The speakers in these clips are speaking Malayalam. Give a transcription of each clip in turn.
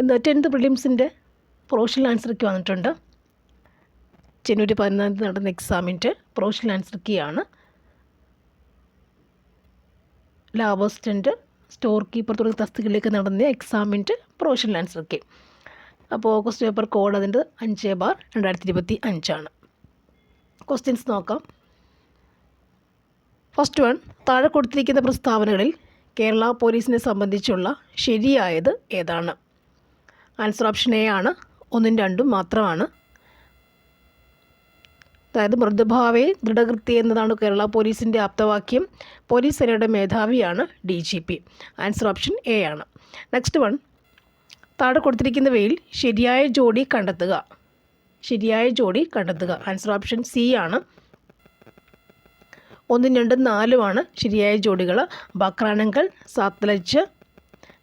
ഇന്ന് 10th പ്രിലിംസിൻ്റെ പ്രൊഫഷണൽ ആൻസർ കീ വന്നിട്ടുണ്ട്. ജനുവരി 14 നടന്ന എക്സാമിൻ്റെ പ്രൊഫഷണൽ ആൻസർ കീ ആണ്. ലാബ് അസിസ്റ്റൻറ്റ്, സ്റ്റോർ കീപ്പർ തുടങ്ങിയ തസ്തികയിലേക്ക് നടന്ന എക്സാമിൻ്റെ പ്രൊഫഷണൽ ആൻസർ കീ. അപ്പോൾ ക്വസ്റ്റ്യൻ പേപ്പർ കോഡ് അതിൻ്റെ 5/2025 ആണ്. ക്വസ്റ്റ്യൻസ് നോക്കാം. ഫസ്റ്റ് വൺ, താഴെ കൊടുത്തിരിക്കുന്ന പ്രസ്താവനകളിൽ കേരള പോലീസിനെ സംബന്ധിച്ചുള്ള ശരിയായത് ഏതാണ്? ആൻസർ ഓപ്ഷൻ എ ആണ്. 1ഉം 2ഉം മാത്രമാണ്. അതായത് മൃദുഭാവേ ദൃഢകൃത്യ എന്നതാണ് കേരള പോലീസിൻ്റെ ആപ്തവാക്യം. പോലീസ് സേനയുടെ മേധാവിയാണ് DGP. ആൻസർ ഓപ്ഷൻ എ ആണ്. നെക്സ്റ്റ് വൺ, താഴെ കൊടുത്തിരിക്കുന്നവയിൽ ശരിയായ ജോഡി കണ്ടെത്തുക. ശരിയായ ജോഡി കണ്ടെത്തുക. ആൻസർ ഓപ്ഷൻ സി ആണ്. 1ഉം 2ഉം 4ഉമാണ് ശരിയായ ജോഡികൾ. Bhakranangal, Sutlej,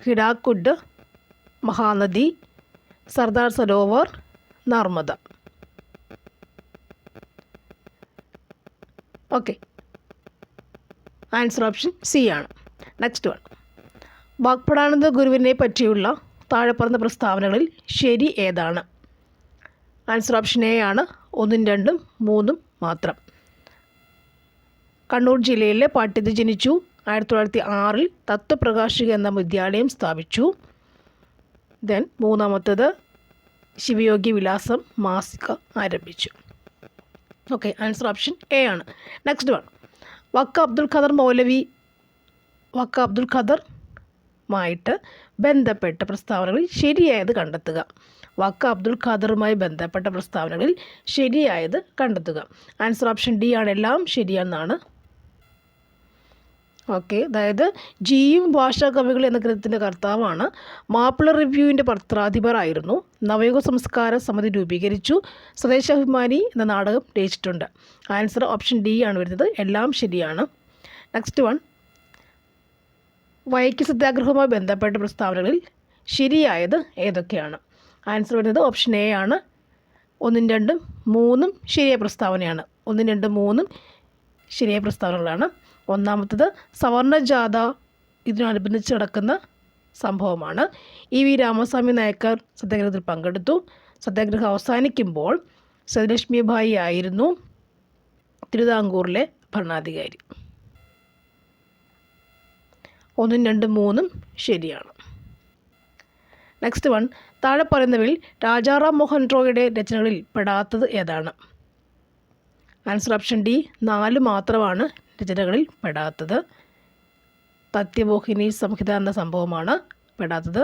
Hirakud, Mahanadi, Sardar Sarovar, Narmada. Okay, answer option C ആണ്. നെക്സ്റ്റ് വൺ, വാഗ്ഭടാനന്ദ ഗുരുവിനെ പറ്റിയുള്ള താഴെ പറഞ്ഞ പ്രസ്താവനകളിൽ ശരി ഏതാണ്? ആൻസർ ഓപ്ഷൻ എ ആണ്. 1ഉം 2ഉം 3ഉം മാത്രം. കണ്ണൂർ ജില്ലയിലെ പാട്യത്ത് ജനിച്ചു. 1906 തത്വപ്രകാശിക എന്ന വിദ്യാലയം സ്ഥാപിച്ചു. ദെൻ മൂന്നാമത്തത് ശിവയോഗി വിലാസം മാസിക ആരംഭിച്ചു. ഓക്കെ, ആൻസർ ഓപ്ഷൻ എ ആണ്. നെക്സ്റ്റ് വൺ, വക്ക അബ്ദുൽ ഖദറുമായിട്ട് ബന്ധപ്പെട്ട പ്രസ്താവനകളിൽ ശരിയായത് കണ്ടെത്തുക. വക്ക അബ്ദുൽ ഖാദറുമായി ബന്ധപ്പെട്ട പ്രസ്താവനകളിൽ ശരിയായത് കണ്ടെത്തുക. ആൻസർ ഓപ്ഷൻ ഡി ആണ്. എല്ലാം ശരിയെന്നാണ്. ഓക്കെ, അതായത് ജിയും ഭാഷാ കവികൾ എന്ന ഗ്രന്ഥത്തിൻ്റെ കർത്താവാണ്. മാപ്പിള റിവ്യൂവിൻ്റെ പത്രാധിപരായിരുന്നു. നവയുഗ സംസ്കാര സമിതി രൂപീകരിച്ചു. സ്വദേശാഭിമാനി എന്ന നാടകം രചിച്ചിട്ടുണ്ട്. ആൻസർ ഓപ്ഷൻ ഡി ആണ് വരുന്നത്. എല്ലാം ശരിയാണ്. നെക്സ്റ്റ് വൺ, വൈക്കം സത്യാഗ്രഹവുമായി ബന്ധപ്പെട്ട പ്രസ്താവനകളിൽ ശരിയായത് ഏതൊക്കെയാണ്? ആൻസർ വരുന്നത് ഓപ്ഷൻ എ ആണ്. 1ഉം 2ഉം 3ഉം ശരിയായ പ്രസ്താവനയാണ്. 1ഉം 2ഉം 3ഉം ശരിയായ പ്രസ്താവനകളാണ്. ഒന്നാമത്തത് സവർണജാഥ ഇതിനോടനുബന്ധിച്ച് നടക്കുന്ന സംഭവമാണ്. EV രാമസ്വാമി നായ്ക്കർ സത്യാഗ്രഹത്തിൽ പങ്കെടുത്തു. സത്യാഗ്രഹം അവസാനിക്കുമ്പോൾ സത്യലക്ഷ്മിഭായി ആയിരുന്നു തിരുവിതാംകൂറിലെ ഭരണാധികാരി. 1ഉം 2ഉം 3ഉം ശരിയാണ്. നെക്സ്റ്റ് വൺ, താഴെ പറയുന്നവയിൽ രാജാറാം മോഹൻ റോയുടെ രചനകളിൽ പെടാത്തത് ഏതാണ്? Answer option D. 4 മാത്രമാണ് രചനകളിൽ പെടാത്തത്. തത്യമോഹിനി സംഹിത എന്ന സംഭവമാണ് പെടാത്തത്.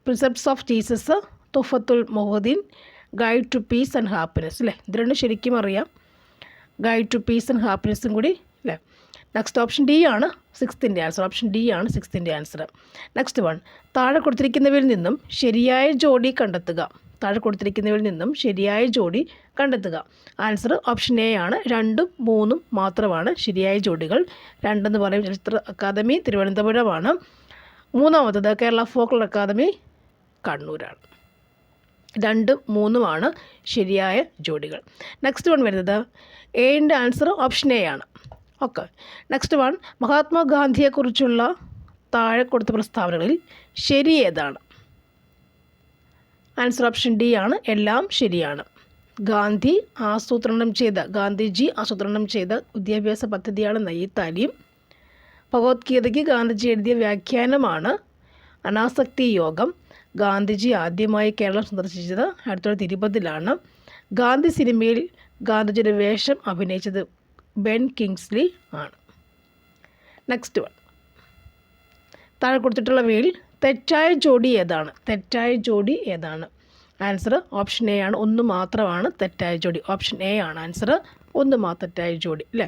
പ്രിസെപ്റ്റ്സ് ഓഫ് ജീസസ്, തുഫത്തുൽ മൊഹദ്ദീൻ, guide to peace and happiness അല്ലേ? ഇത് രണ്ടും ശരിക്കും അറിയാം. ഗൈഡ് ടു പീസ് ആൻഡ് ഹാപ്പിനെസ്സും കൂടി അല്ലേ? നെക്സ്റ്റ് ഓപ്ഷൻ ഡി ആണ് 6th ആൻസർ. ഓപ്ഷൻ ഡി ആണ് 6th ആൻസർ. നെക്സ്റ്റ് വൺ, താഴെ കൊടുത്തിരിക്കുന്നവയിൽ നിന്നും ശരിയായ ജോഡി കണ്ടെത്തുക. താഴെ കൊടുത്തിരിക്കുന്നവയിൽ നിന്നും ശരിയായ ജോഡി കണ്ടെത്തുക. ആൻസർ ഓപ്ഷൻ എ ആണ്. 2ഉം 3ഉം മാത്രമാണ് ശരിയായ ജോഡികൾ. 2 പറയുന്നത് ചലച്ചിത്ര അക്കാദമി തിരുവനന്തപുരമാണ്. മൂന്നാമത്തത് കേരള ഫോക്ലോർ അക്കാദമി കണ്ണൂരാണ്. 2ഉം 3ഉമാണ് ശരിയായ ജോഡികൾ. നെക്സ്റ്റ് വൺ വരുന്നത് എയുടെ ആൻസർ ഓപ്ഷൻ എ ആണ്. ഓക്കെ, നെക്സ്റ്റ് വൺ, മഹാത്മാഗാന്ധിയെക്കുറിച്ചുള്ള താഴെ കൊടുത്ത പ്രസ്താവനകളിൽ ശരി ഏതാണ്? ആൻസർ ഓപ്ഷൻ ഡി ആണ്. എല്ലാം ശരിയാണ്. ഗാന്ധിജി ആസൂത്രണം ചെയ്ത വിദ്യാഭ്യാസ പദ്ധതിയാണ് നയി താലീം. ഭഗവത്ഗീതയ്ക്ക് ഗാന്ധിജി എഴുതിയ വ്യാഖ്യാനമാണ് അനാസക്തി യോഗം. ഗാന്ധിജി ആദ്യമായി കേരളം സന്ദർശിച്ചത് 1920-ലാണ്. ഗാന്ധി സിനിമയിൽ ഗാന്ധിജിയുടെ വേഷം അഭിനയിച്ചത് ബെൻ കിങ്സ്ലി ആണ്. നെക്സ്റ്റ് വൺ, താഴെ കൊടുത്തിട്ടുള്ളവയിൽ തെറ്റായ ജോഡി ഏതാണ്? ആൻസർ ഓപ്ഷൻ എ ആണ്. 1 മാത്രമാണ് തെറ്റായ ജോഡി. ഓപ്ഷൻ എ ആണ് ആൻസർ. 1 മാത്രം തെറ്റായ ജോഡി അല്ലേ?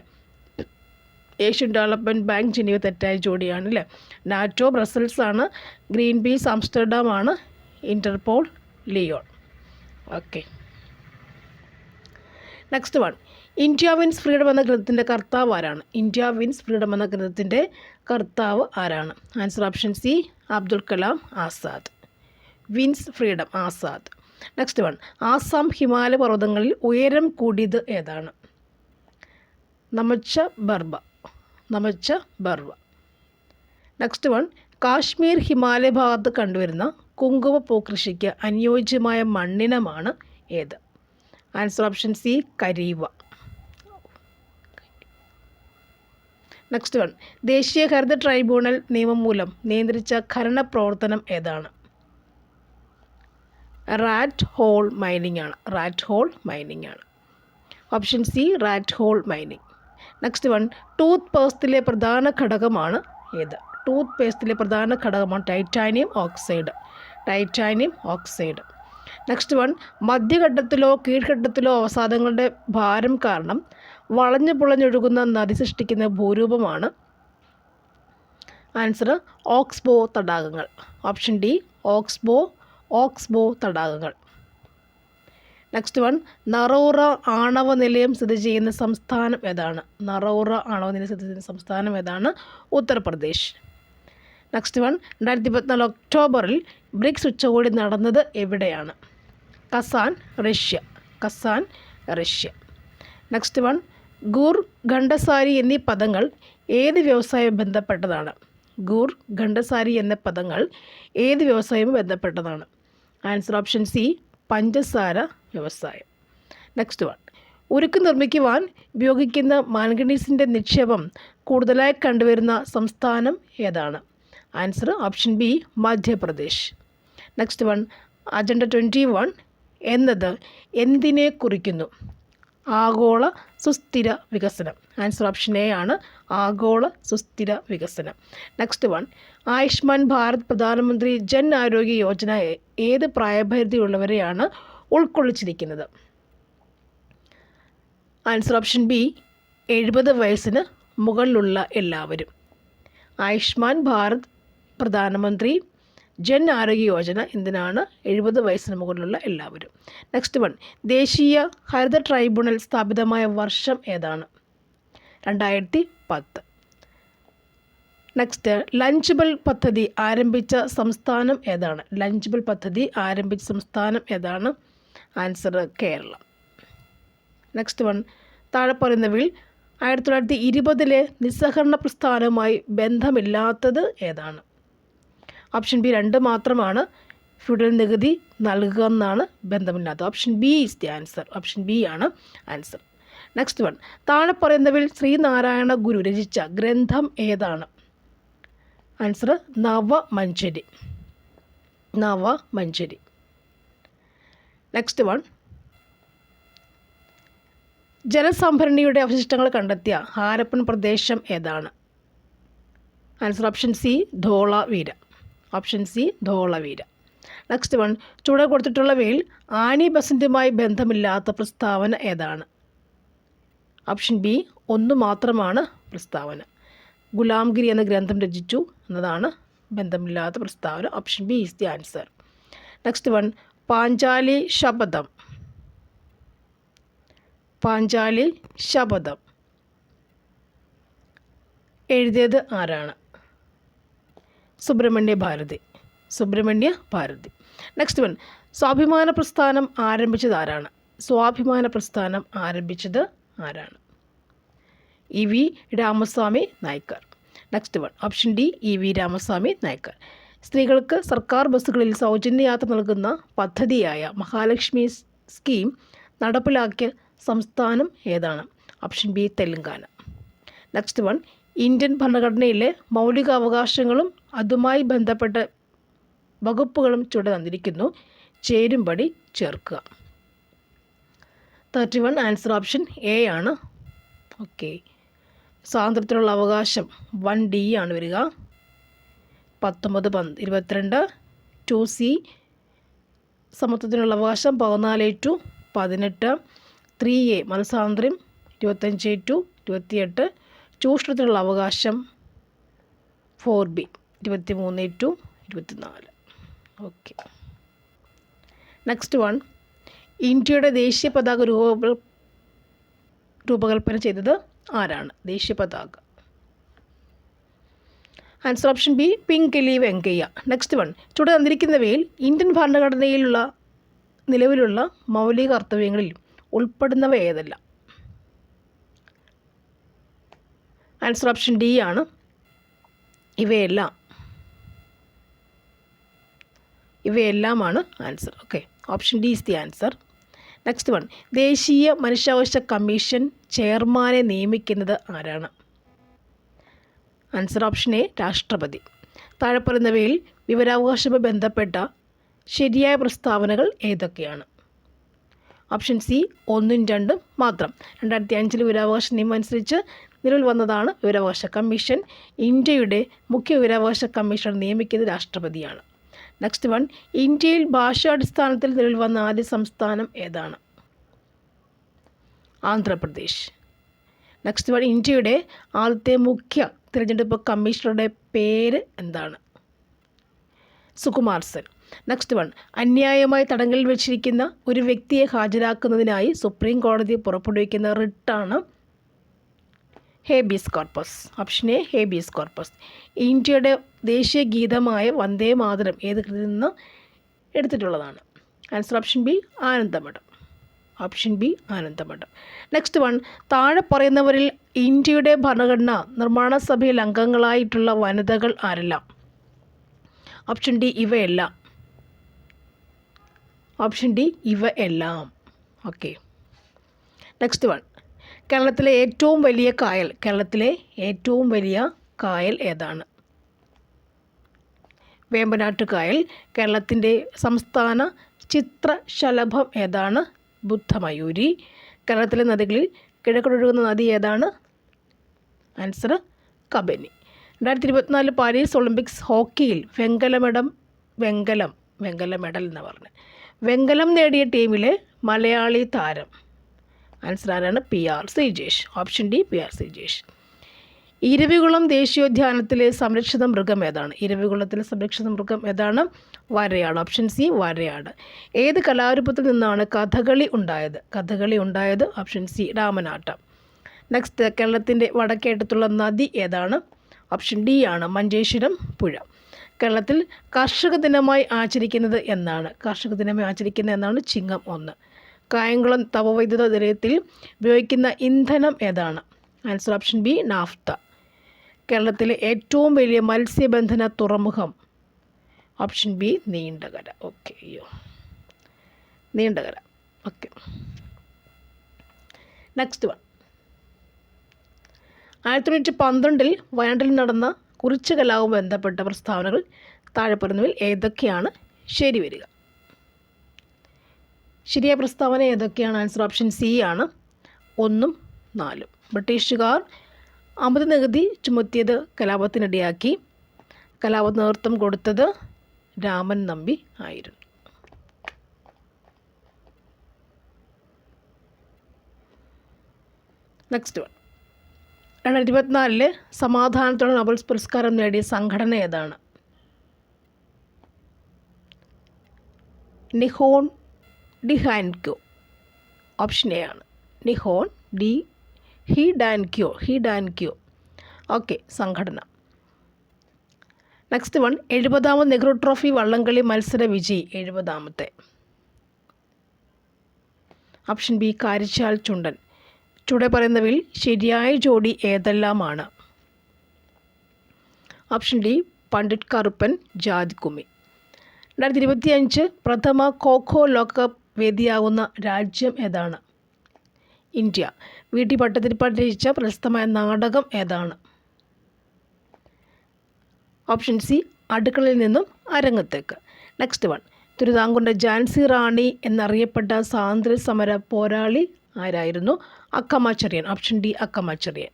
ഏഷ്യൻ ഡെവലപ്മെൻറ്റ് ബാങ്ക് ജനീവ തെറ്റായ ജോഡിയാണ് അല്ലേ? നാറ്റോ ബ്രസൽസ് ആണ്. ഗ്രീൻ പീസ് ആംസ്റ്റർഡാം ആണ്. Interpol Lyon. Okay, next one, India wins freedom എന്ന ഗ്രന്ഥത്തിൻ്റെ കർത്താവ് ആരാണ്? ഇന്ത്യ വിൻസ് ഫ്രീഡം എന്ന ഗ്രന്ഥത്തിൻ്റെ കർത്താവ് ആരാണ്? Answer option C. Abdul Kalam Azad. Wins freedom Azad. Next one, Assam Himalaya പർവ്വതങ്ങളിൽ ഉയരം കൂടിയത് ഏതാണ്? നമച്ച ബർവ. നെക്സ്റ്റ് വൺ, കാശ്മീർ ഹിമാലയ ഭാഗത്ത് കണ്ടുവരുന്ന കുങ്കുമപ്പൂ കൃഷിക്ക് അനുയോജ്യമായ മണ്ണിനമാണ് ഏത്? Answer option C Karewa. Next one, ദേശീയ ഹരിത ട്രൈബ്യൂണൽ നിയമം മൂലം നിയന്ത്രിച്ച ഖനന പ്രവർത്തനം ഏതാണ്? റാറ്റ് ഹോൾ മൈനിങ് ആണ്. റാറ്റ് ഹോൾ മൈനിങ് ആണ്. Option C rat hole mining. Next one, tooth പേസ്റ്റിലെ പ്രധാന ഘടകമാണ് ഏത്? ടൂത്ത് പേസ്റ്റിലെ പ്രധാന ഘടകമാണ് titanium oxide. Titanium oxide. Next one, മധ്യഘട്ടത്തിലോ കീഴ്ഘട്ടത്തിലോ അവസാദങ്ങളുടെ ഭാരം കാരണം വളഞ്ഞു പുളഞ്ഞൊഴുകുന്ന നദി സൃഷ്ടിക്കുന്ന ഭൂരൂപമാണ്. ആൻസർ ഓക്സ്ബോ തടാകങ്ങൾ. ഓപ്ഷൻ ഡി ഓക്സ്ബോ തടാകങ്ങൾ. നെക്സ്റ്റ് വൺ, നറോറ ആണവ നിലയം സ്ഥിതി ചെയ്യുന്ന സംസ്ഥാനം ഏതാണ്? നറോറ ആണവ നിലയം സ്ഥിതി ചെയ്യുന്ന സംസ്ഥാനം ഏതാണ്? ഉത്തർപ്രദേശ്. നെക്സ്റ്റ് വൺ, 2024 ഒക്ടോബറിൽ ബ്രിക്സ് ഉച്ചകോടി നടന്നത് എവിടെയാണ്? Kazan, Russia. Kazan, Russia. Next one, gur, khandsari എന്നീ പദങ്ങൾ ഏത് വ്യവസായവും ബന്ധപ്പെട്ടതാണ്? ഗൂർ, ഖണ്ഡസാരി എന്ന പദങ്ങൾ ഏത് വ്യവസായവും ബന്ധപ്പെട്ടതാണ്? ആൻസർ ഓപ്ഷൻ സി പഞ്ചസാര വ്യവസായം. നെക്സ്റ്റ് വൺ, ഉരുക്ക് നിർമ്മിക്കുവാൻ ഉപയോഗിക്കുന്ന മാംഗനീസിൻ്റെ നിക്ഷേപം കൂടുതലായി കണ്ടുവരുന്ന സംസ്ഥാനം ഏതാണ്? Answer option B Madhya Pradesh. Next one, agenda 21 എന്നത് എന്തിനെ കുറിക്കുന്നു? ആഗോള സുസ്ഥിര വികസനം. ആൻസർ ഓപ്ഷൻ എ ആണ് ആഗോള സുസ്ഥിര വികസനം. നെക്സ്റ്റ് വൺ, ആയുഷ്മാൻ ഭാരത് പ്രധാനമന്ത്രി ജൻ ആരോഗ്യ യോജന ഏത് പ്രായപരിധിയുള്ളവരെയാണ് ഉൾക്കൊള്ളിച്ചിരിക്കുന്നത്? ആൻസർ ഓപ്ഷൻ ബി 70 വയസ്സിന് മുകളിലുള്ള എല്ലാവരും. ആയുഷ്മാൻ ഭാരത് പ്രധാനമന്ത്രി ജൻ ആരോഗ്യ യോജന എന്തിനാണ്? 70 വയസ്സിന് മുകളിലുള്ള എല്ലാവരും. നെക്സ്റ്റ് വൺ, ദേശീയ ഹരിത ട്രൈബ്യൂണൽ സ്ഥാപിതമായ വർഷം ഏതാണ്? 2010. നെക്സ്റ്റ്, ലഞ്ച് ബെൽ പദ്ധതി ആരംഭിച്ച സംസ്ഥാനം ഏതാണ്? ലഞ്ച് ബെൽ പദ്ധതി ആരംഭിച്ച സംസ്ഥാനം ഏതാണ്? ആൻസർ കേരളം. നെക്സ്റ്റ് വൺ, താഴെ പറയുന്നവയിൽ 1920 നിസ്സഹകരണ പ്രസ്ഥാനവുമായി ബന്ധമില്ലാത്തത് ഏതാണ്? ഓപ്ഷൻ ബി 2 മാത്രമാണ്. ഫ്യൂഡൽ നികുതി നൽകുക എന്നാണ് ബന്ധമില്ലാത്തത്. Option B is the answer. Option B ആണ് ആൻസർ. നെക്സ്റ്റ് വൺ, താഴെ പറയുന്നവയിൽ ശ്രീനാരായണ ഗുരു രചിച്ച ഗ്രന്ഥം ഏതാണ്? Answer Navamanjari. Navamanjari. Next one, ജലസംഭരണിയുടെ അവശിഷ്ടങ്ങൾ കണ്ടെത്തിയ ഹാരപ്പൻ പ്രദേശം ഏതാണ്? Answer option C Dholavira. Option C Dholavira. Next one, ചുവടെ കൊടുത്തിട്ടുള്ളവയിൽ ആനി ബസന്റുമായി ബന്ധമില്ലാത്ത പ്രസ്താവന ഏതാണ്? ഓപ്ഷൻ ബി 1 മാത്രമാണ് പ്രസ്താവന. ഗുലാംഗിരി എന്ന ഗ്രന്ഥം രചിച്ചു എന്നതാണ് ബന്ധമില്ലാത്ത പ്രസ്താവന. Option B is the answer. Next one, Panchali Sabatham. Panchali Sabatham എഴുതിയത് ആരാണ്? സുബ്രഹ്മണ്യ ഭാരതി. സുബ്രഹ്മണ്യ ഭാരതി. നെക്സ്റ്റ് വൺ, സ്വാഭിമാന പ്രസ്ഥാനം ആരംഭിച്ചത് ആരാണ്? സ്വാഭിമാന പ്രസ്ഥാനം ആരംഭിച്ചത് ആരാണ്? E V Ramasamy Naicker. Next one, option D E V Ramasamy Naicker. സ്ത്രീകൾക്ക് സർക്കാർ ബസ്സുകളിൽ സൗജന്യ യാത്ര നൽകുന്ന പദ്ധതിയായ മഹാലക്ഷ്മി സ്കീം നടപ്പിലാക്കിയ സംസ്ഥാനം ഏതാണ്? Option B Telangana. Next one, Indian ഭരണഘടനയിലെ മൗലികാവകാശങ്ങളും അതുമായി ബന്ധപ്പെട്ട വകുപ്പുകളും ചുവടെ തന്നിരിക്കുന്നു. ചേരുംപടി ചേർക്കുക. 31 ആൻസർ ഓപ്ഷൻ എ ആണ്. ഓക്കെ. സ്വാതന്ത്ര്യത്തിനുള്ള അവകാശം 1D ആണ് വരിക. 19, 22 2C. സമത്വത്തിനുള്ള അവകാശം 14-18. 3A മതസ്വാതന്ത്ര്യം 25-28. ചൂഷണത്തിനുള്ള അവകാശം 4B 23-24. ഓക്കെ. നെക്സ്റ്റ് വൺ, ഇന്ത്യയുടെ ദേശീയ പതാക രൂപകൽപ്പന ചെയ്തത് ആരാണ്? ദേശീയ പതാക. Answer option B Pingali Venkayya. Next one, ചുവടെ തന്നിരിക്കുന്നവയിൽ ഇന്ത്യൻ ഭരണഘടനയിലുള്ള നിലവിലുള്ള മൗലിക കർത്തവ്യങ്ങളിൽ ഉൾപ്പെടുന്നവ ഏതല്ല? ആൻസർ ഓപ്ഷൻ ഡി ആണ് ഇവയെല്ലാം. ഇവയെല്ലാമാണ് answer. Okay, option D is the answer. Next one, ദേശീയ മനുഷ്യാവകാശ കമ്മീഷൻ ചെയർമാനെ നിയമിക്കുന്നത് ആരാണ്? ആൻസർ ഓപ്ഷൻ എ, രാഷ്ട്രപതി. താഴെ പറയുന്നവയിൽ വിവരാവകാശവുമായി ബന്ധപ്പെട്ട ശരിയായ പ്രസ്താവനകൾ ഏതൊക്കെയാണ്? ഓപ്ഷൻ സി, 1ഉം 2ഉം മാത്രം. 2005 വിവരാവകാശ നിയമം അനുസരിച്ച് നിലവിൽ വന്നതാണ് വിവരാവകാശ കമ്മീഷൻ. ഇന്ത്യയുടെ മുഖ്യ വിവരാവകാശ കമ്മീഷണർ നിയമിക്കുന്നത് രാഷ്ട്രപതിയാണ്. നെക്സ്റ്റ് വൺ, ഇന്ത്യയിൽ ഭാഷാടിസ്ഥാനത്തിൽ നിലവിൽ വന്ന ആദ്യ സംസ്ഥാനം ഏതാണ്? ആന്ധ്രാപ്രദേശ്. നെക്സ്റ്റ് വൺ, ഇന്ത്യയുടെ ആദ്യത്തെ മുഖ്യ തിരഞ്ഞെടുപ്പ് കമ്മീഷണറുടെ പേര് എന്താണ്? സുകുമാർ സെൻ. നെക്സ്റ്റ് വൺ, അന്യായമായി തടങ്കലിൽ വെച്ചിരിക്കുന്ന ഒരു വ്യക്തിയെ ഹാജരാക്കുന്നതിനായി സുപ്രീം കോടതി പുറപ്പെടുവിക്കുന്ന റിട്ടാണ് habeas corpus. Option A, habeas corpus. ഇന്ത്യയുടെ ദേശീയ ഗീതമായ വന്ദേ മാതരം ഏത് കൃതിയിൽ നിന്ന് എടുത്തിട്ടുള്ളതാണ്? Answer option B, Anandamath. Option B, Anandamath. Next one, താഴെ പറയുന്നവരിൽ ഇന്ത്യയുടെ ഭരണഘടനാ നിർമ്മാണ സഭയിൽ അംഗങ്ങളായിട്ടുള്ള വനിതകൾ ആരെല്ലാം? ഓപ്ഷൻ ഡി, ഇവയെല്ലാം. ഓപ്ഷൻ ഡി, ഇവയെല്ലാം. ഓക്കെ. നെക്സ്റ്റ് വൺ, കേരളത്തിലെ ഏറ്റവും വലിയ കായൽ ഏതാണ്? വേമ്പനാട്ട് കായൽ. കേരളത്തിൻ്റെ സംസ്ഥാന ചിത്രശലഭം ഏതാണ്? ബുദ്ധമയൂരി. കേരളത്തിലെ നദികളിൽ കിഴക്കൊഴുകുന്ന നദി ഏതാണ്? ആൻസർ കബനി. 2024 പാരീസ് ഒളിമ്പിക്സ് ഹോക്കിയിൽ വെങ്കലം നേടിയ ടീമിലെ മലയാളി താരം? ആൻസർ ആരാണ്? PR Sreejesh. Option D, PR Sreejesh. Eravikulam ദേശീയോദ്യാനത്തിലെ സംരക്ഷിത മൃഗം ഏതാണ്? ഇരവികുളത്തിലെ സംരക്ഷിത മൃഗം ഏതാണ്? വരയാട്. ഓപ്ഷൻ സി, വരയാട്. ഏത് കലാരൂപത്തിൽ നിന്നാണ് കഥകളി ഉണ്ടായത്? Option C, Ramanattam. നെക്സ്റ്റ്, കേരളത്തിൻ്റെ വടക്കേറ്റത്തുള്ള നദി ഏതാണ്? ഓപ്ഷൻ ഡി ആണ് മഞ്ചേശ്വരം പുഴ. കേരളത്തിൽ കർഷക ദിനമായി ആചരിക്കുന്നത് എന്നാണ്? ചിങ്ങം 1. കായംകുളം താപവൈദ്യുത നിലയത്തിൽ ഉപയോഗിക്കുന്ന ഇന്ധനം ഏതാണ്? Answer option B, naphtha. കേരളത്തിലെ ഏറ്റവും വലിയ മത്സ്യബന്ധന തുറമുഖം? Option B, Neendakara. Okay, Neendakara. Okay. Next one, 1912 വയനാട്ടിൽ നടന്ന കുറിച്യ കലാപവുമായി ബന്ധപ്പെട്ട പ്രസ്താവനകൾ താഴെ പറയുന്നവയിൽ ഏതൊക്കെയാണ് ശരി വരിക? ശരിയായ പ്രസ്താവന ഏതൊക്കെയാണ്? ആൻസർ ഓപ്ഷൻ സി ആണ്, 1ഉം 4ഉം. ബ്രിട്ടീഷുകാർ അമിത നികുതി ചുമത്തിയത് കലാപത്തിനിടയാക്കി. കലാപത്തിന് നേതൃത്വം കൊടുത്തത് രാമൻ നമ്പി ആയിരുന്നു. നെക്സ്റ്റ് വൺ, 2024 സമാധാനത്തോടെ നൊബേൽ പുരസ്കാരം നേടിയ സംഘടന ഏതാണ്? നിഹോൺ ഡി ഹാൻക്യോ. ഓപ്ഷൻ എ ആണ്, നിഹോൺ ഡി ഹിഡാൻക്യോ. ഓക്കെ, സംഘടന. നെക്സ്റ്റ് വൺ, 70ാമത് നെഹ്റു ട്രോഫി വള്ളംകളി മത്സര വിജയി 70ാമത്തെ? Option B, Karichal Chundan. ചുവടെ പറയുന്നവയിൽ ശരിയായ ജോഡി ഏതെല്ലാമാണ്? Option D, Pandit Karuppan, Jathikummi. 2025 പ്രഥമ ഖോ ലോകകപ്പ് വേദിയാകുന്ന രാജ്യം ഏതാണ്? ഇന്ത്യ. VT ഭട്ടതിരിപ്പാട് രചിച്ച പ്രശസ്തമായ നാടകം ഏതാണ്? ഓപ്ഷൻ സി, അടുക്കളയിൽ നിന്നും അരങ്ങത്തേക്ക്. നെക്സ്റ്റ് വൺ, തിരുവിതാംകൂറിൻ്റെ ഝാൻസി റാണി എന്നറിയപ്പെട്ട സ്വാതന്ത്ര്യ സമര പോരാളി ആരായിരുന്നു? അക്കമ്മ ചെറിയൻ. Option D, Akkamma Cheriyan.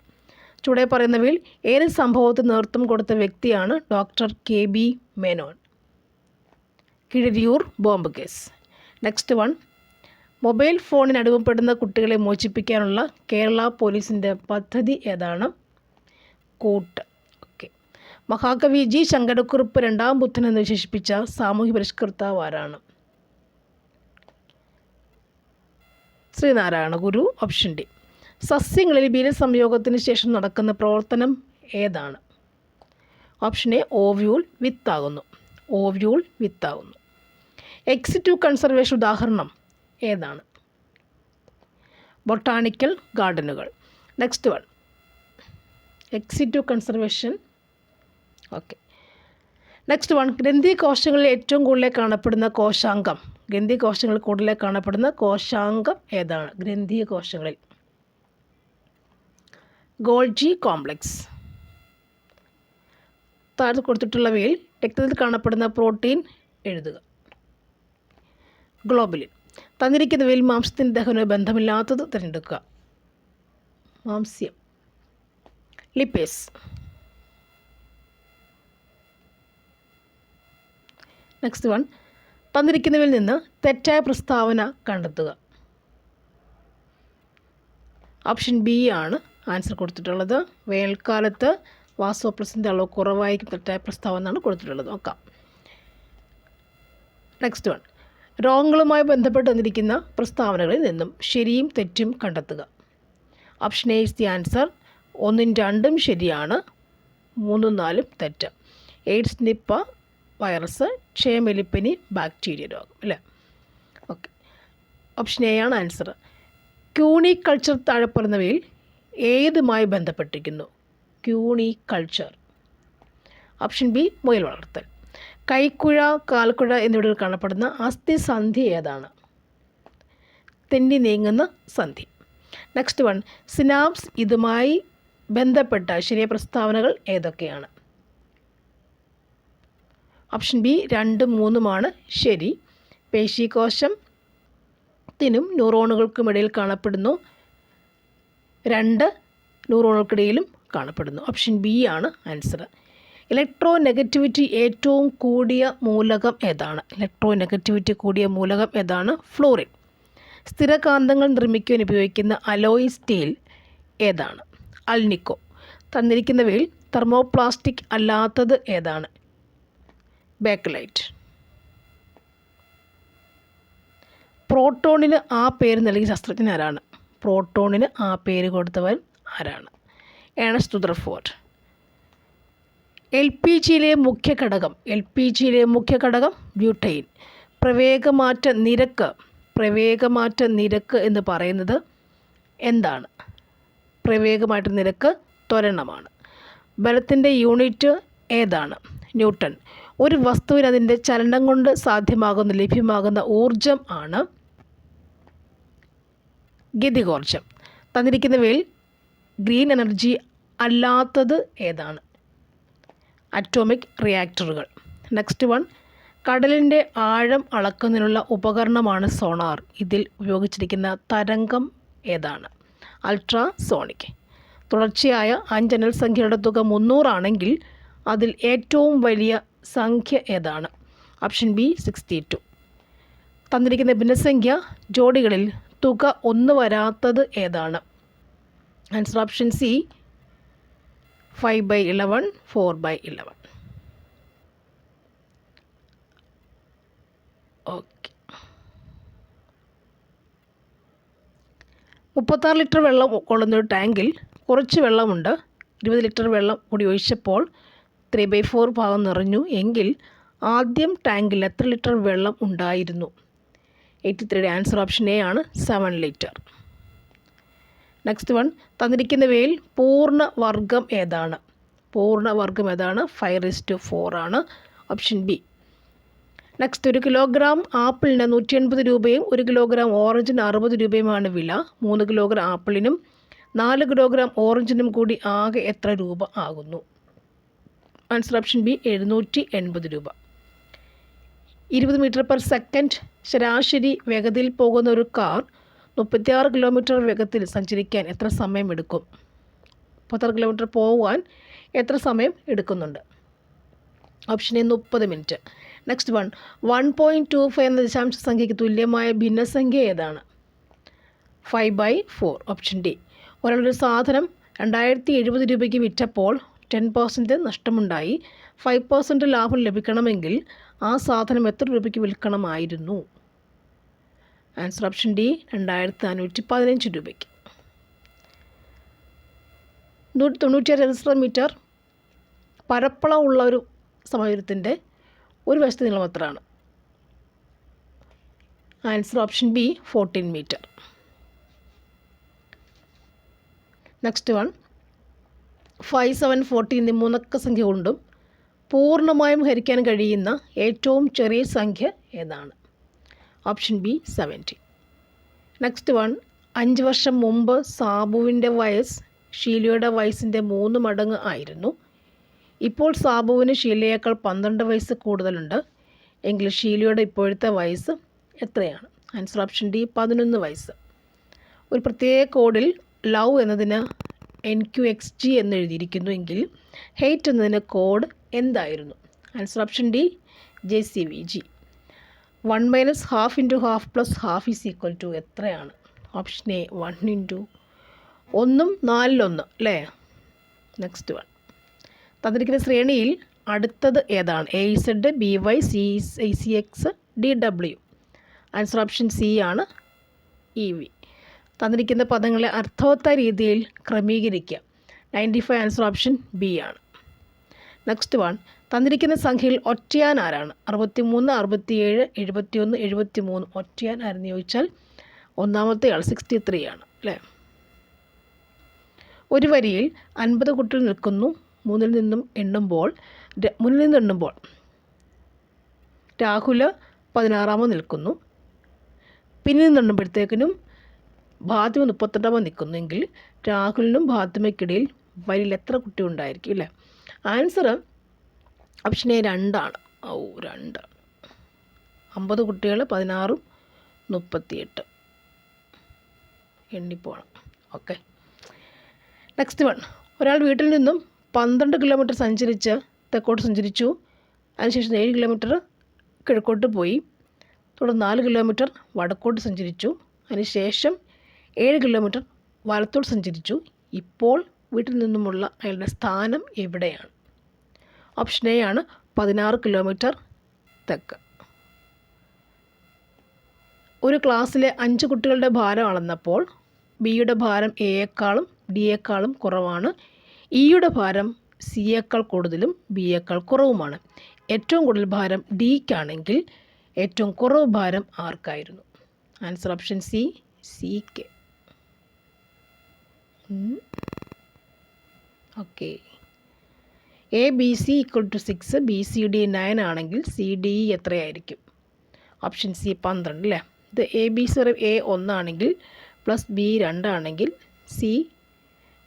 ചുവടെ പറയുന്നവയിൽ ഏത് സംഭവത്തിന് നേതൃത്വം കൊടുത്ത വ്യക്തിയാണ് doctor KB Menon? Keezhariyur bomb case. Next one, mobile ഫോണിന് അടിമപ്പെടുന്ന കുട്ടികളെ മോചിപ്പിക്കാനുള്ള കേരള പോലീസിൻ്റെ പദ്ധതി ഏതാണ്? കൂട്ട്. ഓക്കെ. മഹാകവി G. ശങ്കരക്കുറുപ്പ് 2ാം ബുദ്ധൻ എന്ന് വിശേഷിപ്പിച്ച സാമൂഹ്യ പരിഷ്കർത്താവ് ആരാണ്? ശ്രീനാരായണ ഗുരു. Option D. സസ്യങ്ങളിൽ ബീജസംയോഗത്തിന് ശേഷം നടക്കുന്ന പ്രവർത്തനം ഏതാണ്? ഓപ്ഷൻ എ, ഓവ്യൂൾ വിത്താകുന്നു. എക്സിറ്റീവ് കൺസർവേഷൻ ഉദാഹരണം ഏതാണ്? ബൊട്ടാണിക്കൽ ഗാർഡനുകൾ. Next one, ex situ conservation. Okay. Next one, ഗ്രന്ഥികോശങ്ങളിൽ ഏറ്റവും കൂടുതൽ കാണപ്പെടുന്ന കോശാംഗം. ഗ്രന്ഥികോശങ്ങളിൽ കൂടുതൽ കാണപ്പെടുന്ന കോശാംഗം ഏതാണ്? ഗ്രന്ഥികോശങ്ങളിൽ ഗോൾജി കോംപ്ലക്സ്. താഴെ കൊടുത്തിട്ടുള്ളവയിൽ രക്തത്തിൽ കാണപ്പെടുന്ന പ്രോട്ടീൻ എഴുതുക. ഗ്ലോബുലിൻ. തന്നിരിക്കുന്നവയിൽ മാംസത്തിൻ്റെ ദഹനവുമായി ബന്ധമില്ലാത്തത് തിരഞ്ഞെടുക്കുക. മാംസ്യം. ലിപ്പേസ്. നെക്സ്റ്റ് വൺ, തന്നിരിക്കുന്നവയിൽ നിന്ന് തെറ്റായ പ്രസ്താവന കണ്ടെത്തുക. ഓപ്ഷൻ ബി ആണ് ആൻസർ കൊടുത്തിട്ടുള്ളത്. വേനൽക്കാലത്ത് വാസോപ്രസിൻ്റെ അളവ് കുറവായിരിക്കും തെറ്റായ പ്രസ്താവന എന്നാണ് കൊടുത്തിട്ടുള്ളത്. നോക്കാം. നെക്സ്റ്റ് വൺ, രോഗങ്ങളുമായി ബന്ധപ്പെട്ട് തന്നിരിക്കുന്ന പ്രസ്താവനകളിൽ നിന്നും ശരിയും തെറ്റും കണ്ടെത്തുക. Option A is the answer. 1, 2 ശരിയാണ്, 3, 4 തെറ്റ്. എയ്ഡ്സ്, നിപ്പ വൈറസ്, ക്ഷയമെലിപ്പനി, ബാക്ടീരിയ രോഗം അല്ലേ? ഓക്കെ, ഓപ്ഷൻ എ ആണ് ആൻസർ. ക്യൂണിക്കൾച്ചർ താഴെ പറയുന്നവയിൽ ഏതുമായി ബന്ധപ്പെട്ടിരിക്കുന്നു? ക്യൂണിക്കൾച്ചർ. ഓപ്ഷൻ ബി മുയൽ വളർത്തൽ. കൈക്കുഴ, കാൽക്കുഴ എന്നിവിടങ്ങളിൽ കാണപ്പെടുന്ന അസ്ഥിസന്ധി ഏതാണ്? തെന്നി നീങ്ങുന്ന സന്ധി. നെക്സ്റ്റ് വൺ, സിനാപ്സ് ഇതുമായി ബന്ധപ്പെട്ട ശരിയായ പ്രസ്താവനകൾ ഏതൊക്കെയാണ്? ഓപ്ഷൻ ബി 2, 3 ശരി. പേശീകോശത്തിനും ന്യൂറോണുകൾക്കും ഇടയിൽ കാണപ്പെടുന്നു. 2 ന്യൂറോണുകൾക്കിടയിലും കാണപ്പെടുന്നു. ഓപ്ഷൻ ബി ആണ് ആൻസർ. ഇലക്ട്രോ നെഗറ്റിവിറ്റി ഏറ്റവും കൂടിയ മൂലകം ഏതാണ്? ഇലക്ട്രോ നെഗറ്റിവിറ്റി കൂടിയ മൂലകം ഏതാണ്? ഫ്ലൂറിൻ. സ്ഥിരകാന്തങ്ങൾ നിർമ്മിക്കുവാൻ ഉപയോഗിക്കുന്ന അലോയ് സ്റ്റീൽ ഏതാണ്? അൽനിക്കോ. തന്നിരിക്കുന്നവയിൽ തെർമോപ്ലാസ്റ്റിക് അല്ലാത്തത് ഏതാണ്? ബേക്കലൈറ്റ്. പ്രോട്ടോണിന് ആ പേര് നൽകിയ ശാസ്ത്രജ്ഞൻ ആരാണ്? പ്രോട്ടോണിന് ആ പേര് കൊടുത്തവൻ ആരാണ്? Ernest Rutherford. എൽ പി ജിയിലെ മുഖ്യ ഘടകം ബ്യൂട്ടൈൻ. പ്രവേഗമാറ്റ നിരക്ക് എന്ന് പറയുന്നത് എന്താണ്? പ്രവേഗമാറ്റ നിരക്ക് ത്വരണമാണ്. ബലത്തിൻ്റെ യൂണിറ്റ് ഏതാണ്? ന്യൂട്ടൺ. ഒരു വസ്തുവിന് അതിൻ്റെ ചലനം കൊണ്ട് ലഭ്യമാകുന്ന ഊർജം ആണ് ഗതികോർജം. തന്നിരിക്കുന്നവയിൽ ഗ്രീൻ എനർജി അല്ലാത്തത് ഏതാണ്? അറ്റോമിക് റിയാക്ടറുകൾ. നെക്സ്റ്റ് വൺ, കടലിൻ്റെ ആഴം അളക്കുന്നതിനുള്ള ഉപകരണമാണ് സോണാർ. ഇതിൽ ഉപയോഗിച്ചിരിക്കുന്ന തരംഗം ഏതാണ്? അൾട്രാസോണിക്. തുടർച്ചയായ 5 അനൽ സംഖ്യയുടെ തുക 300 ആണെങ്കിൽ അതിൽ ഏറ്റവും വലിയ സംഖ്യ ഏതാണ്? Option B 62. തന്നിരിക്കുന്ന ഭിന്നസംഖ്യ ജോഡികളിൽ തുക 1 വരാത്തത് ഏതാണ്? Answer option C 5/11, 4/11. Okay. 36 litre വെള്ളം കൊള്ളുന്നൊരു ടാങ്കിൽ കുറച്ച് വെള്ളമുണ്ട്. 20 ലിറ്റർ വെള്ളം കൂടി ഒഴിച്ചപ്പോൾ 3/4 ഭാഗം നിറഞ്ഞു എങ്കിൽ ആദ്യം ടാങ്കിൽ എത്ര ലിറ്റർ വെള്ളം ഉണ്ടായിരുന്നു? 83യുടെ ആൻസർ ഓപ്ഷൻ എ ആണ് 7 ലിറ്റർ. നെക്സ്റ്റ് വൺ, തന്നിരിക്കുന്നവയിൽ പൂർണ്ണവർഗം ഏതാണ്? 5/4 ആണ്. Option B. നെക്സ്റ്റ്, 1 കിലോഗ്രാം ആപ്പിളിന് 180 രൂപയും 1 കിലോഗ്രാം ഓറഞ്ചിന് 60 രൂപയുമാണ് വില. 3 കിലോഗ്രാം ആപ്പിളിനും 4 കിലോഗ്രാം ഓറഞ്ചിനും കൂടി ആകെ എത്ര രൂപ ആകുന്നു? ആൻസർ ഓപ്ഷൻ ബി 780 രൂപ. 20 മീറ്റർ/സെക്കൻഡ് ശരാശരി വേഗതയിൽ പോകുന്ന ഒരു കാർ 36 കിലോമീറ്റർ വേഗത്തിൽ സഞ്ചരിക്കാൻ എത്ര സമയം എടുക്കും? 36 കിലോമീറ്റർ പോകാൻ എത്ര സമയം എടുക്കുന്നുണ്ട്? Option A 30 minute. Next one, 1.25 എന്ന ദശാംശ സംഖ്യയ്ക്ക് തുല്യമായ ഭിന്നസംഖ്യ ഏതാണ്? 5/4. Option D. ഒരാളൊരു സാധനം 2070 രൂപയ്ക്ക് വിറ്റപ്പോൾ 10% നഷ്ടമുണ്ടായി. 5% ലാഭം ലഭിക്കണമെങ്കിൽ ആ സാധനം എത്ര രൂപയ്ക്ക് വിൽക്കണമായിരുന്നു? ആൻസർ ഓപ്ഷൻ ഡി 2415 രൂപയ്ക്ക്. 196 ചതുരശ്ര മീറ്റർ പരപ്പളമുള്ള ഒരു സമചതുരത്തിൻ്റെ ഒരു വശത്തെ നീളം എത്രയാണ്? Answer option B 14 metre. Next one, 5, 7, 14 എന്നീ മൂന്നക്ക സംഖ്യ കൊണ്ടും പൂർണ്ണമായും ഹരിക്കാൻ കഴിയുന്ന ഏറ്റവും ചെറിയ സംഖ്യ ഏതാണ്? Option B 70. നെക്സ്റ്റ് വൺ, 5 വർഷം മുമ്പ് സാബുവിൻ്റെ വയസ്സ് ഷീലയുടെ വയസ്സിൻ്റെ 3 മടങ്ങ് ആയിരുന്നു. ഇപ്പോൾ സാബുവിന് ഷീലയേക്കാൾ 12 വയസ്സ് കൂടുതലുണ്ട്. എങ്കിൽ ഷീലയുടെ ഇപ്പോഴത്തെ വയസ്സ് എത്രയാണ്? ആൻസർ ഓപ്ഷൻ ഡി 11 വയസ്സ്. ഒരു പ്രത്യേക കോഡിൽ ലവ് എന്നതിന് NQXG എന്ന് എഴുതിയിരിക്കുന്നു എങ്കിൽ ഹെയ്റ്റ് എന്നതിന് കോഡ് എന്തായിരുന്നു? Answer option D JCVG. 1 minus half into half plus half is equal to എത്രയാണ്? ഓപ്ഷൻ എ 1 ഇൻറ്റു 1 4 അല്ലേ? നെക്സ്റ്റ് വൺ, തന്നിരിക്കുന്ന ശ്രേണിയിൽ അടുത്തത് ഏതാണ്? AZ, BY, CX, DW. Answer option C ആണ് EV. തന്നിരിക്കുന്ന പദങ്ങളെ അർത്ഥവത്തായ രീതിയിൽ ക്രമീകരിക്കുക. 95 ആൻസർ ഓപ്ഷൻ ബി ആണ്. നെക്സ്റ്റ് വൺ, തന്നിരിക്കുന്ന സംഖ്യയിൽ ഒറ്റയാൻ ആരാണ്? 63, 67, 71, 73. ഒറ്റയാൻ ആരെന്ന് ചോദിച്ചാൽ ഒന്നാമത്തെ ആൾ 63 ആണ് അല്ലേ? ഒരു വരിയിൽ 50 കുട്ടികൾ നിൽക്കുന്നു. മുന്നിൽ നിന്ന് എണ്ണുമ്പോൾ രാഹുൽ 16ാമത് നിൽക്കുന്നു. പിന്നിൽ നിന്ന് എണ്ണുമ്പോഴത്തേക്കിനും ഫാത്തിമ 32ാമത് നിൽക്കുന്നെങ്കിൽ രാഹുലിനും ഫാത്തിമയ്ക്കിടയിൽ വരിയിൽ എത്ര കുട്ടി ഉണ്ടായിരിക്കും അല്ലേ? ആൻസർ ഓപ്ഷൻ എ 2 ആണ്. 2. 50 കുട്ടികൾ 16, 38 എണ്ണിപ്പോണം. ഓക്കെ. നെക്സ്റ്റ് വൺ, ഒരാൾ വീട്ടിൽ നിന്നും 12 കിലോമീറ്റർ സഞ്ചരിച്ച് തെക്കോട്ട് സഞ്ചരിച്ചു. അതിനുശേഷം 7 കിലോമീറ്റർ കിഴക്കോട്ട് പോയി. തുടർന്ന് 4 കിലോമീറ്റർ വടക്കോട്ട് സഞ്ചരിച്ചു. അതിനുശേഷം 7 കിലോമീറ്റർ വലത്തോട്ട് സഞ്ചരിച്ചു. ഇപ്പോൾ വീട്ടിൽ നിന്നുമുള്ള അയാളുടെ സ്ഥാനം എവിടെയാണ്? ഓപ്ഷൻ എ ആണ് 16 കിലോമീറ്റർ തെക്ക്. ഒരു ക്ലാസ്സിലെ 5 കുട്ടികളുടെ ഭാരം അളന്നപ്പോൾ ബിയുടെ ഭാരം എയേക്കാളും ഡിയേക്കാളും കുറവാണ്. ഇയുടെ ഭാരം സിയേക്കാൾ കൂടുതലും ബിയേക്കാൾ കുറവുമാണ്. ഏറ്റവും കൂടുതൽ ഭാരം ഡിക്കാണെങ്കിൽ ഏറ്റവും കുറവ് ഭാരം ആർക്കായിരുന്നു? Answer option C CK. Okay. ABC = 6, BCD 9 ആണെങ്കിൽ CDE എത്രയായിരിക്കും? ഓപ്ഷൻ സി 12 അല്ലേ? ഇത് ABC A 1 ആണെങ്കിൽ പ്ലസ് B 2 ആണെങ്കിൽ C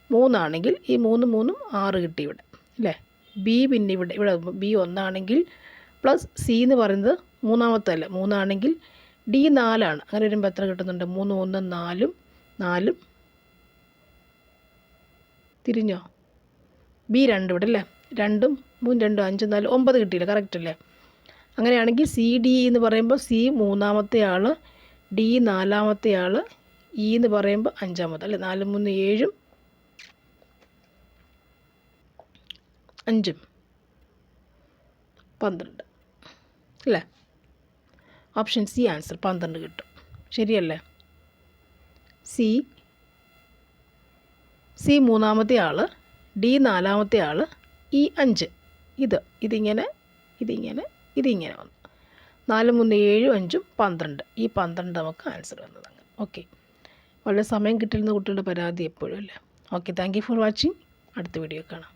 3 ആണെങ്കിൽ ഈ 3 3 6 കിട്ടി ഇവിടെ അല്ലേ? B പിന്നെ ഇവിടെ B 1 ആണെങ്കിൽ പ്ലസ് C എന്ന് പറയുന്നത് മൂന്നാമത്തെ അല്ല 3 ആണെങ്കിൽ D 4 ആണ്. അങ്ങനെ വരുമ്പോൾ എത്ര കിട്ടുന്നുണ്ട്? 3 1 4 4 തിരിഞ്ഞോ? B 2 ഇവിടെ അല്ലേ? 2 3 2 5 4 9 കിട്ടിയില്ല. കറക്റ്റ് അല്ലേ? അങ്ങനെയാണെങ്കിൽ CD എന്ന് പറയുമ്പോൾ C മൂന്നാമത്തെ ആൾ, D 4ാമത്തെ ആൾ, E എന്ന് പറയുമ്പോൾ 5ാമത്തെ അല്ലേ? 4 3 7 5 12 അല്ലേ? ഓപ്ഷൻ സി ആൻസർ 12 കിട്ടും. ശരിയല്ലേ? സി മൂന്നാമത്തെ ആൾ, D 4ാമത്തെ ആൾ, E 5. ഇതിങ്ങനെ വന്നു. 4 3 7 5 12. ഈ 12 നമുക്ക് ആൻസർ വന്നത് അങ്ങനെ. ഓക്കെ. വളരെ സമയം കിട്ടുന്ന കുട്ടികളുടെ പരാതി എപ്പോഴും അല്ലേ? Okay. Thank you for watching. അടുത്ത വീഡിയോ കാണാം.